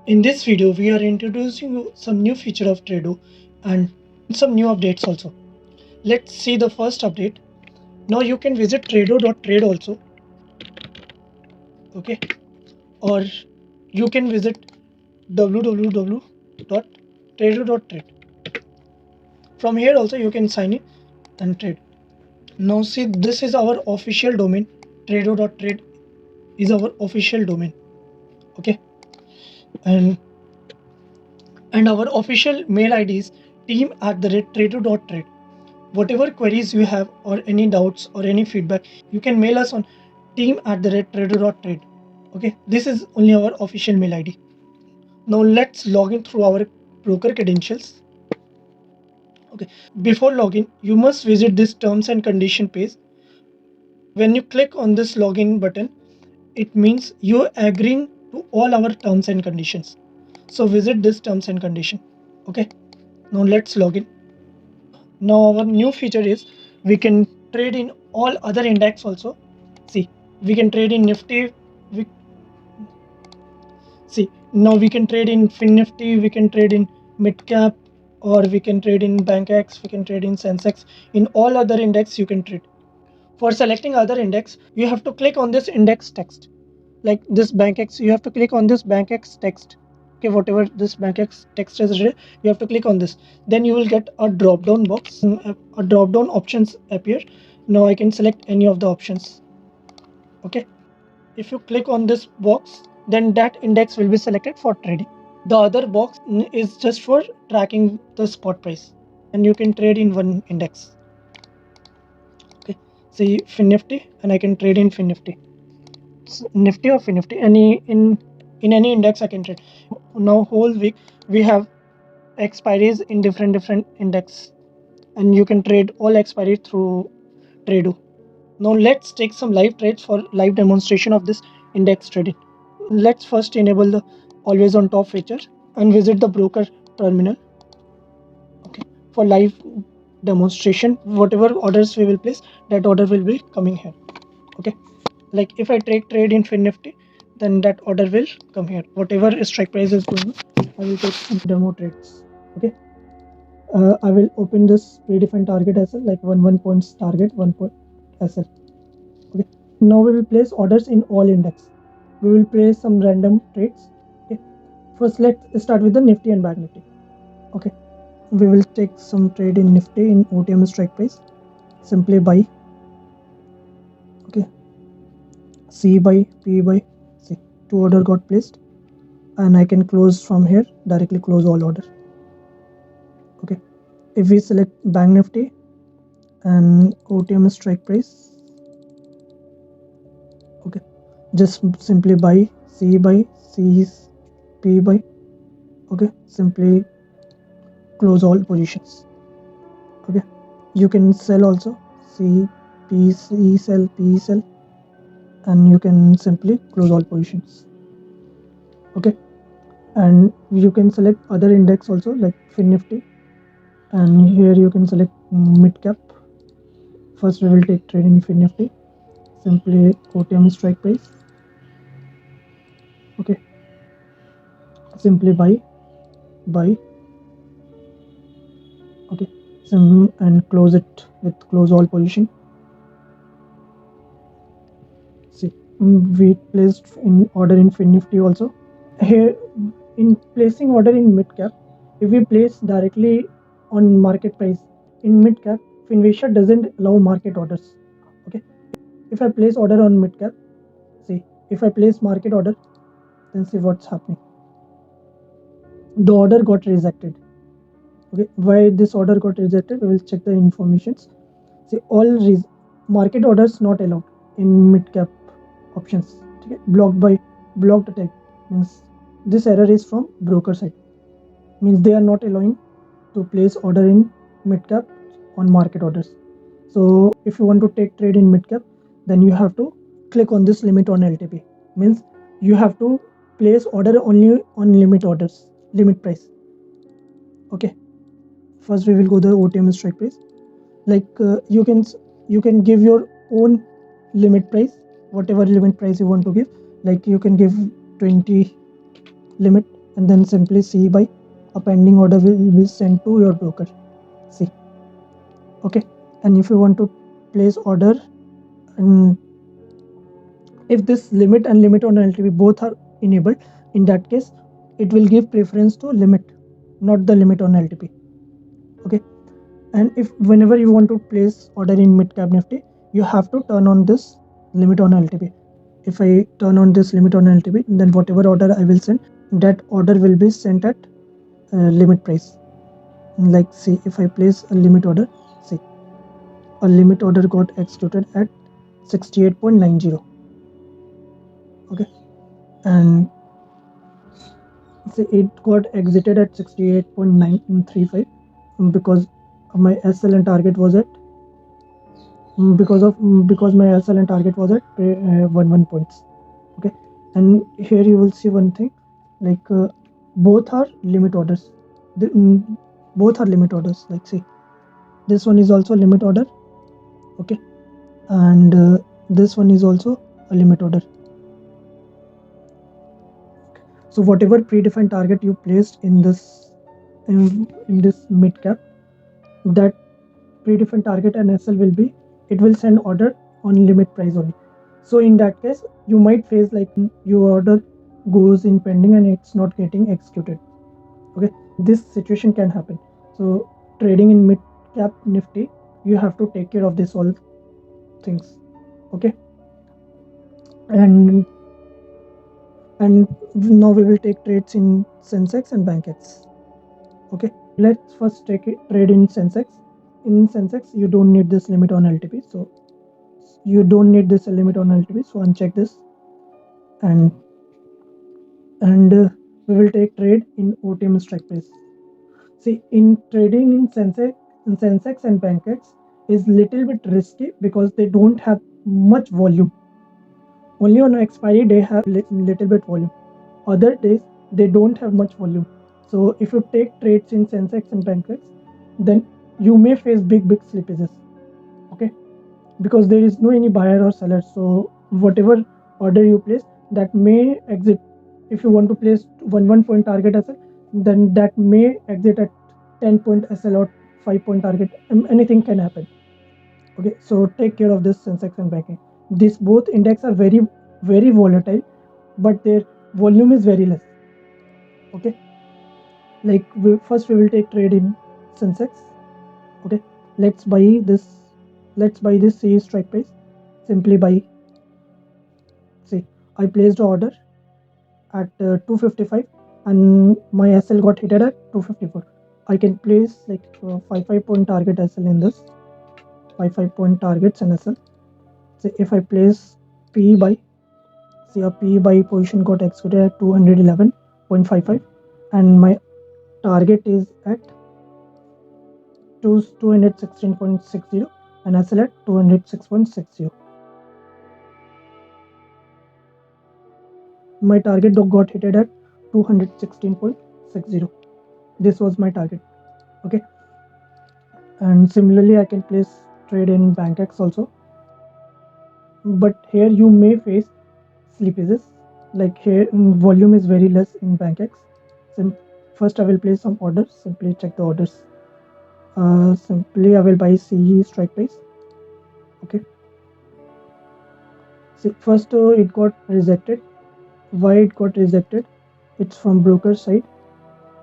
In this video, we are introducing you some new feature of Trado and some new updates also. Let's see the first update. Now you can visit trado.trade also, okay, or you can visit www.trado.trade. From here also you can sign in and trade. Now see, this is our official domain. Trado.trade is our official domain, okay, and our official mail ID is team@trado.trade. Whatever queries you have or any doubts or any feedback, you can mail us on team@trado.trade. Okay, this is only our official mail ID. Now let's log in through our broker credentials. Okay, before login, you must visit this terms and condition page. When you click on this login button, it means you're agreeing to all our terms and conditions. So visit this terms and condition. Okay, now let's log in. Now our new feature is we can trade in all other index also. See, we can trade in Nifty. Now we can trade in FINNIFTY, we can trade in MidCap, or we can trade in BankX, we can trade in Sensex. In all other index you can trade. For selecting other index, you have to click on this index text. Like this BankX, you have to click on this BankX text. Okay, whatever this BankX text is, you have to click on this. Then you will get a drop down box. A drop down options appear. Now I can select any of the options. Okay, if you click on this box, then that index will be selected for trading. The other box is just for tracking the spot price, and you can trade in one index. Okay, see FINNIFTY, and I can trade in FINNIFTY. Nifty or FINNIFTY, any in any index I can trade. Now whole week we have expiries in different index, and you can trade all expiry through Trado. Now let's take some live trades for live demonstration of this index trading. Let's first enable the always on top feature and visit the broker terminal. Okay, for live demonstration, whatever orders we will place, that order will be coming here. Okay, like if I take trade in FINNIFTY, then that order will come here. Whatever strike price is going on, I will take some demo trades. Okay, I will open this predefined target SL, like 1 points target, 1 point SL. Okay, now we will place orders in all index. We will place some random trades. Okay, first let's start with the Nifty and BankNifty. Okay, we will take some trade in Nifty in OTM strike price. Simply buy. Okay, C buy, P buy. See, 2 order got placed, and I can close from here, directly close all order. Okay, if we select BankNifty and OTM strike price, okay, just simply buy, C buy, C is P buy. Okay, simply close all positions. Okay, you can sell also, C, P, C sell, P sell, and you can simply close all positions. Okay, and you can select other index also, like FINNIFTY, and here you can select MidCap. First we will take trade in FINNIFTY. Simply OTM strike price. Okay, simply buy. Okay, and close it with close all position. See, we placed in order in FINNIFTY also. Here in placing order in MidCap, if we place directly on market price in MidCap, finvasia doesn't allow market orders. Okay, if I place order on MidCap, see, if I place market order, then see what's happening. The order got rejected. Okay, why this order got rejected? We will check the informations. See, all market orders not allowed in MidCap options. Okay, blocked tag means this error is from broker side. Means they are not allowing to place order in MidCap on market orders. So if you want to take trade in MidCap, then you have to click on this limit on LTP. Means you have to place order only on limit orders, limit price. Okay, first we will go the OTM strike price. Like you can give your own limit price, whatever limit price you want to give. Like you can give 20 limit, and then simply see by a pending order will be sent to your broker. See, okay. And if you want to place order, and if this limit and limit on LTP both are enabled, in that case it will give preference to limit, not the limit on LTP. Okay. And if whenever you want to place order in MidCap Nifty, you have to turn on this limit on LTP. If I turn on this limit on LTP, then whatever order I will send, that order will be sent at limit price. Like, see, if I place a limit order, see, a limit order got executed at 68.90. Okay. And see, it got exited at 68.935 because my SL and target was at because my SL and target was at 11 points. Okay. And here you will see one thing, like both are limit orders. Both are limit orders. Like, see, this one is also limit order. Okay. And this one is also a limit order. So whatever predefined target you placed in this mid cap, that predefined target and SL will be, it will send order on limit price only. So in that case, you might face like your order goes in pending and it's not getting executed. Okay, this situation can happen. So trading in mid cap Nifty, you have to take care of this all things. Okay. And now we will take trades in Sensex and BankX. Okay, let's first take it trade in Sensex. In Sensex, you don't need this limit on LTP, so you don't need this limit on LTP. So uncheck this, and we will take trade in OTM strike price. See, in trading in Sensex and BankX is little bit risky because they don't have much volume. Only on expiry they have little bit volume. Other days they don't have much volume. So if you take trades in Sensex and BankX, then you may face big slippages. Okay, because there is no any buyer or seller. So whatever order you place, that may exit. If you want to place 1 point target SL, then that may exit at 10 point SL or 5 point target. Anything can happen. Okay, so take care of this Sensex and BankX. These both index are very volatile, but their volume is very less. Okay, like first we will take trade in Sensex. Okay, let's buy this C strike price. Simply buy. See, I placed the order at 255 and my SL got hit at 254. I can place like 5 point target SL in this. 5 point targets and SL. So if I place PE buy, see, a PE buy position got executed at 211.55 and my target is at 216.60 and SL at 206.60. My target got hit at 216.60. This was my target. Okay, and similarly I can place trade in BankX also, but here you may face slippages. Like here volume is very less in BankX. So first I will place some orders. Simply check the orders. Simply I will buy CE strike price. Okay, so first it got rejected. Why it got rejected? It's from broker side.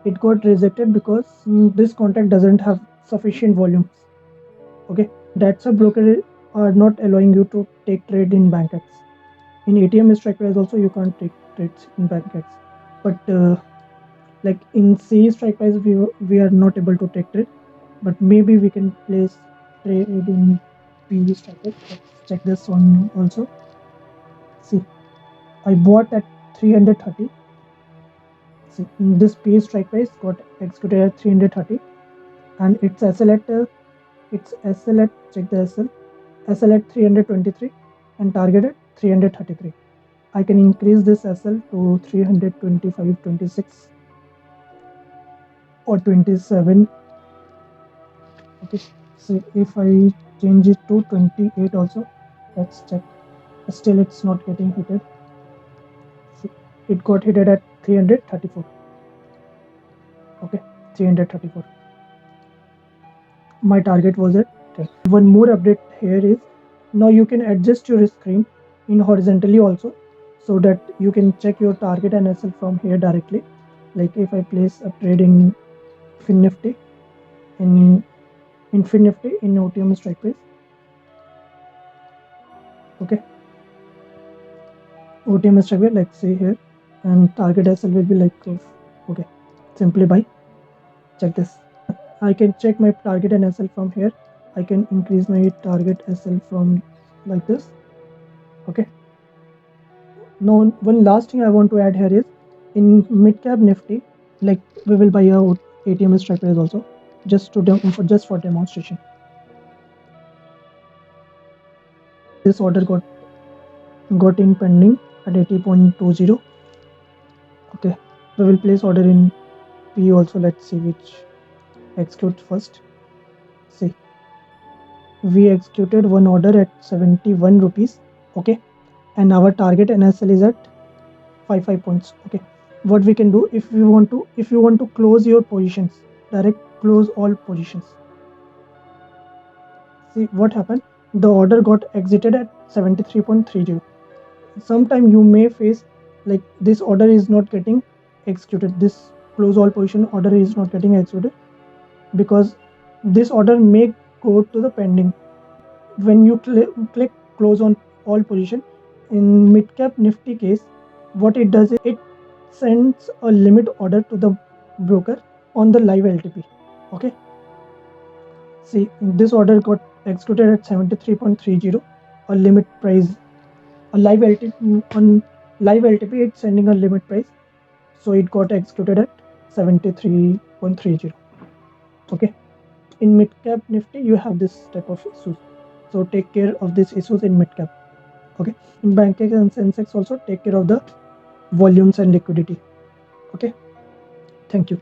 It got rejected because this contract doesn't have sufficient volumes. Okay, that's a broker are not allowing you to take trade in BankX. In ATM strike price also you can't take trades in BankX, but like in C strike price we are not able to take trade, but maybe we can place trade in P strike price. Let's check this one also. See, I bought at 330. See, this P strike price got executed at 330 and its SL at check the SL at 323 and target at 333. I can increase this SL to 325, 26 or 27. Okay, so if I change it to 28 also, let's check. Still it's not getting hit. See, it got hit at 334. Okay, 334. My target was at 10. One more update here is now you can adjust your screen in horizontally also, so that you can check your target and SL from here directly. Like if I place a trade in FINNIFTY in FINNIFTY in OTM strike price. Okay, OTM strike price, like say here, and target SL will be like this. Okay, simply buy. Check this. I can check my target and SL from here. I can increase my target SL from like this. Okay. Now, one last thing I want to add here is in MidCap Nifty, like we will buy a ATM strike price also, just to just for demonstration. This order got in pending at 80.20. Okay, we will place order in P also. Let's see which execute first. See, we executed one order at 71 rupees. Okay, and our target NSL is at 55 points. Okay, what we can do, if you want to close your positions, direct close all positions. See what happened, the order got exited at 73.30. Sometime you may face like this order is not getting executed, this close all position order is not getting executed because this order may go to the pending. When you click close on all position in MidCap Nifty case, what it does is it sends a limit order to the broker on the live LTP. Okay, see this order got executed at 73.30, a limit price, a live LTP on live LTP it's sending a limit price, so it got executed at 73.30. Okay, in MidCap Nifty you have this type of issues, so take care of these issues in MidCap. Okay, in BankX and Sensex also take care of the volumes and liquidity. Okay, thank you.